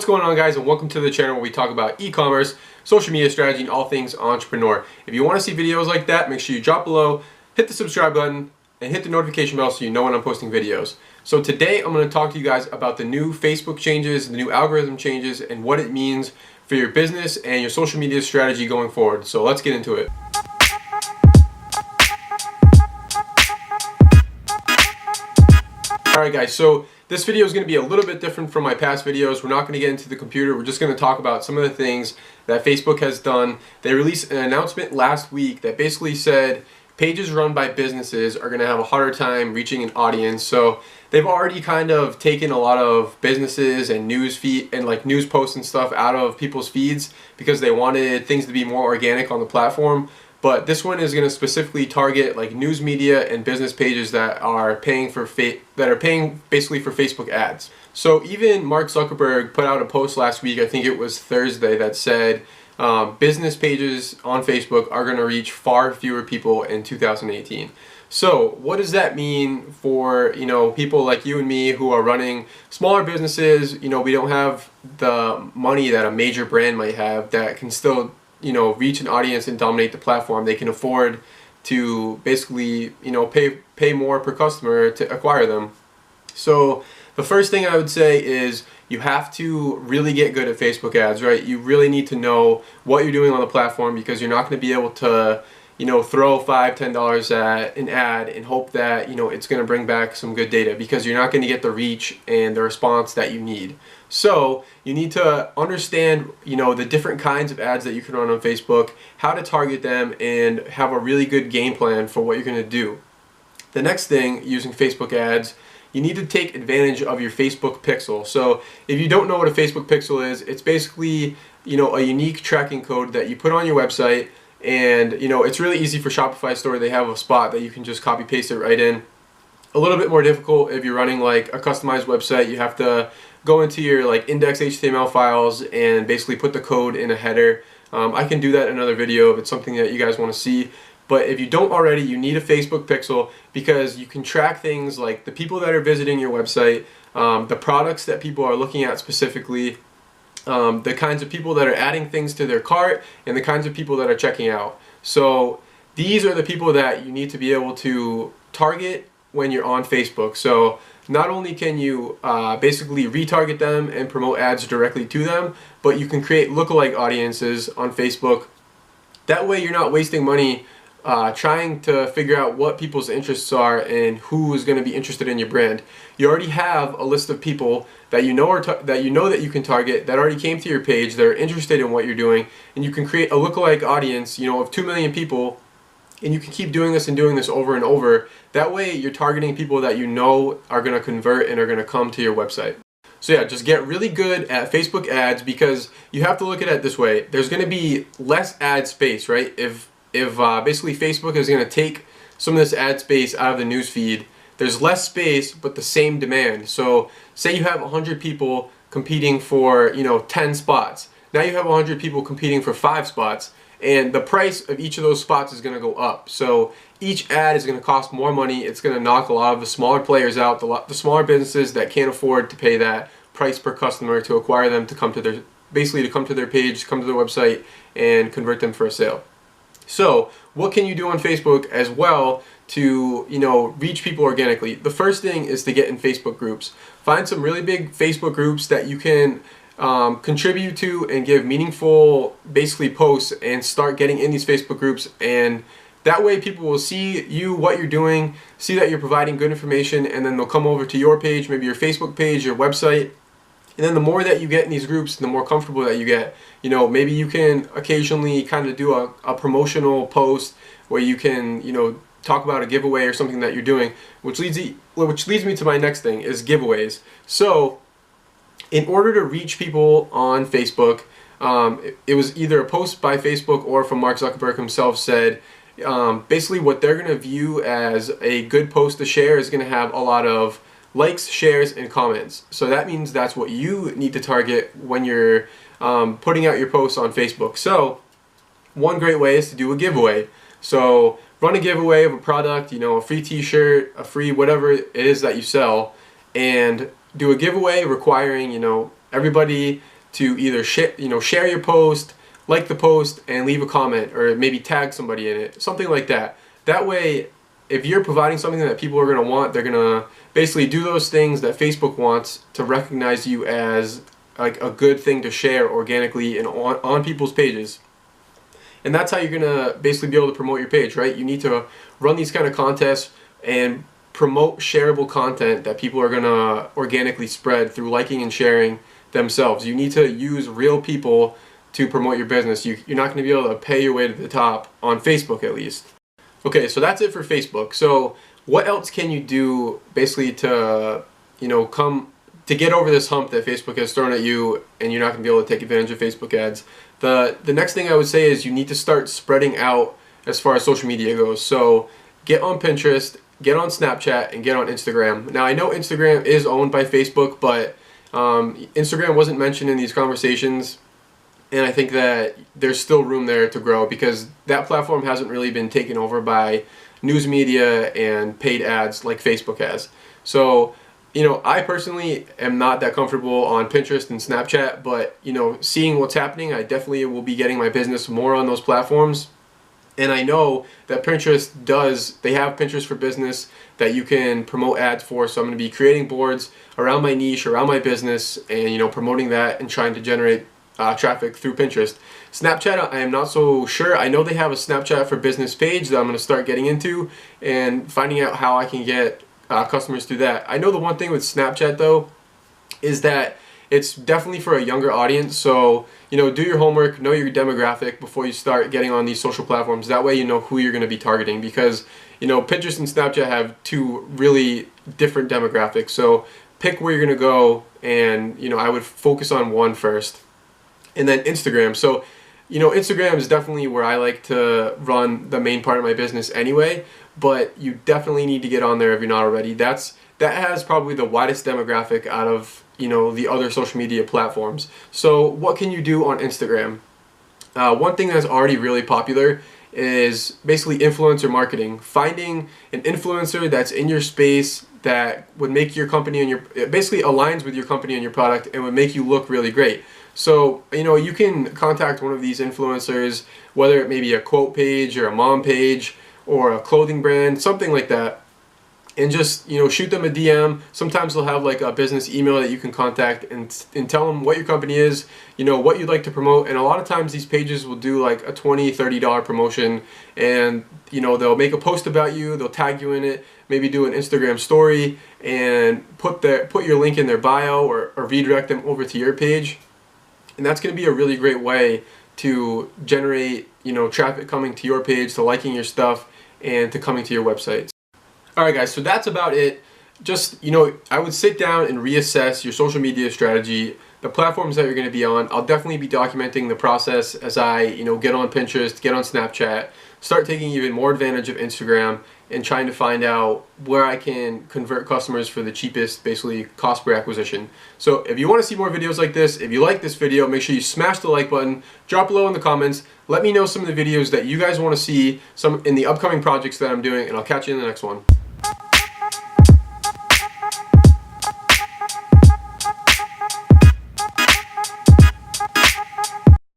What's going on, guys, and welcome to the channel where we talk about e-commerce, social media strategy, and all things entrepreneur. If you want to see videos like that, make sure you drop below, hit the subscribe button, and hit the notification bell so you know when I'm posting videos. So today I'm going to talk to you guys about the new Facebook changes, the new algorithm changes, and what it means for your business and your social media strategy going forward. So let's get into it. Alright guys, so this video is going to be a little bit different from my past videos. We're not going to get into the computer. We're just going to talk about some of the things that Facebook has done. They released an announcement last week that basically said pages run by businesses are going to have a harder time reaching an audience. So they've already kind of taken a lot of businesses and news feed and like news posts and stuff out of people's feeds because they wanted things to be more organic on the platform. But this one is going to specifically target like news media and business pages that are paying basically for Facebook ads. So even Mark Zuckerberg put out a post last week, I think it was Thursday, that said business pages on Facebook are going to reach far fewer people in 2018. So what does that mean for, people like you and me who are running smaller businesses? We don't have the money that a major brand might have that can still reach an audience and dominate the platform. They can afford to basically, pay more per customer to acquire them. So the first thing I would say is you have to really get good at Facebook ads, right? You really need to know what you're doing on the platform because you're not going to be able to, throw $5, $10 at an ad and hope that, it's going to bring back some good data because you're not going to get the reach and the response that you need. So you need to understand, the different kinds of ads that you can run on Facebook, how to target them, and have a really good game plan for what you're going to do. The next thing, using Facebook ads, you need to take advantage of your Facebook pixel. So if you don't know what a Facebook pixel is, it's basically, a unique tracking code that you put on your website. And it's really easy for Shopify store. They have a spot that you can just copy paste it right in. A little bit more difficult if you're running like a customized website. You have to go into your like index HTML files and basically put the code in a header. I can do that in another video if it's something that you guys want to see. But if you don't already, you need a Facebook pixel because you can track things like the people that are visiting your website, the products that people are looking at specifically, the kinds of people that are adding things to their cart, and the kinds of people that are checking out. So these are the people that you need to be able to target when you're on Facebook. So not only can you basically retarget them and promote ads directly to them, but you can create lookalike audiences on Facebook. That way you're not wasting money trying to figure out what people's interests are and who is going to be interested in your brand. You already have a list of people that you know that you can target, that already came to your page, that are interested in what you're doing, and you can create a lookalike audience, of 2 million people, and you can keep doing this over and over. That way you're targeting people that are going to convert and are going to come to your website. So yeah, just get really good at Facebook ads because you have to look at it this way. There's going to be less ad space, right? If basically Facebook is going to take some of this ad space out of the news feed, there's less space but the same demand. So say you have 100 people competing for 10 spots. Now you have 100 people competing for 5 spots, and the price of each of those spots is going to go up. So each ad is going to cost more money. It's going to knock a lot of the smaller players out, the smaller businesses that can't afford to pay that price per customer to acquire them to come to their page, come to their website, and convert them for a sale. So what can you do on Facebook as well to reach people organically? The first thing is to get in Facebook groups. Find some really big Facebook groups that you can contribute to and give meaningful basically posts, and start getting in these Facebook groups, and that way people will see what you're doing, see that you're providing good information, and then they'll come over to your page, maybe your Facebook page, your website. And then the more that you get in these groups, the more comfortable that you get. Maybe you can occasionally kind of do a promotional post where you can, talk about a giveaway or something that you're doing, which leads me to my next thing, is giveaways. So in order to reach people on Facebook, it was either a post by Facebook or from Mark Zuckerberg himself said, basically what they're going to view as a good post to share is going to have a lot of likes, shares, and comments. So that means that's what you need to target when you're putting out your posts on Facebook. So one great way is to do a giveaway. So run a giveaway of a product, a free t-shirt, a free whatever it is that you sell, and do a giveaway requiring, everybody to either share your post, like the post, and leave a comment, or maybe tag somebody in it, something like that. That way, if you're providing something that people are going to want, they're going to basically do those things that Facebook wants to recognize you as like a good thing to share organically and on people's pages. And that's how you're going to basically be able to promote your page, right? You need to run these kind of contests and promote shareable content that people are going to organically spread through liking and sharing themselves. You need to use real people to promote your business. You're not going to be able to pay your way to the top on Facebook, at least. Okay, so that's it for Facebook. So what else can you do basically to, to get over this hump that Facebook has thrown at you and you're not going to be able to take advantage of Facebook ads? The next thing I would say is you need to start spreading out as far as social media goes. So get on Pinterest, get on Snapchat, and get on Instagram. Now I know Instagram is owned by Facebook, but Instagram wasn't mentioned in these conversations, and I think that there's still room there to grow because that platform hasn't really been taken over by news media and paid ads like Facebook has. So, I personally am not that comfortable on Pinterest and Snapchat, but, seeing what's happening, I definitely will be getting my business more on those platforms. And I know that they have Pinterest for Business that you can promote ads for. So I'm going to be creating boards around my niche, around my business, and, promoting that and trying to generate traffic through Pinterest. Snapchat, I am not so sure. I know they have a Snapchat for Business page that I'm going to start getting into and finding out how I can get customers through that. I know the one thing with Snapchat though is that it's definitely for a younger audience. So, do your homework, know your demographic before you start getting on these social platforms. That way you know who you're going to be targeting because, Pinterest and Snapchat have two really different demographics. So pick where you're going to go and, I would focus on one first. And then Instagram. So, Instagram is definitely where I like to run the main part of my business anyway, but you definitely need to get on there if you're not already. That has probably the widest demographic out of, the other social media platforms. So what can you do on Instagram? One thing that's already really popular is basically influencer marketing. Finding an influencer that's in your space that would make your company and basically aligns with your company and your product and would make you look really great. So, you can contact one of these influencers, whether it may be a quote page or a mom page or a clothing brand, something like that, and just, shoot them a DM. Sometimes they'll have like a business email that you can contact and tell them what your company is, what you'd like to promote. And a lot of times these pages will do like a $20, $30 promotion, and, they'll make a post about you, they'll tag you in it, maybe do an Instagram story and put your link in their bio or redirect them over to your page. And that's going to be a really great way to generate, traffic coming to your page, to liking your stuff, and to coming to your website. Alright guys, so that's about it. Just, I would sit down and reassess your social media strategy, the platforms that you're going to be on. I'll definitely be documenting the process as I, get on Pinterest, get on Snapchat, start taking even more advantage of Instagram, and trying to find out where I can convert customers for the cheapest, basically, cost per acquisition. So if you want to see more videos like this, if you like this video, make sure you smash the like button, drop below in the comments, let me know some of the videos that you guys want to see, some in the upcoming projects that I'm doing, and I'll catch you in the next one.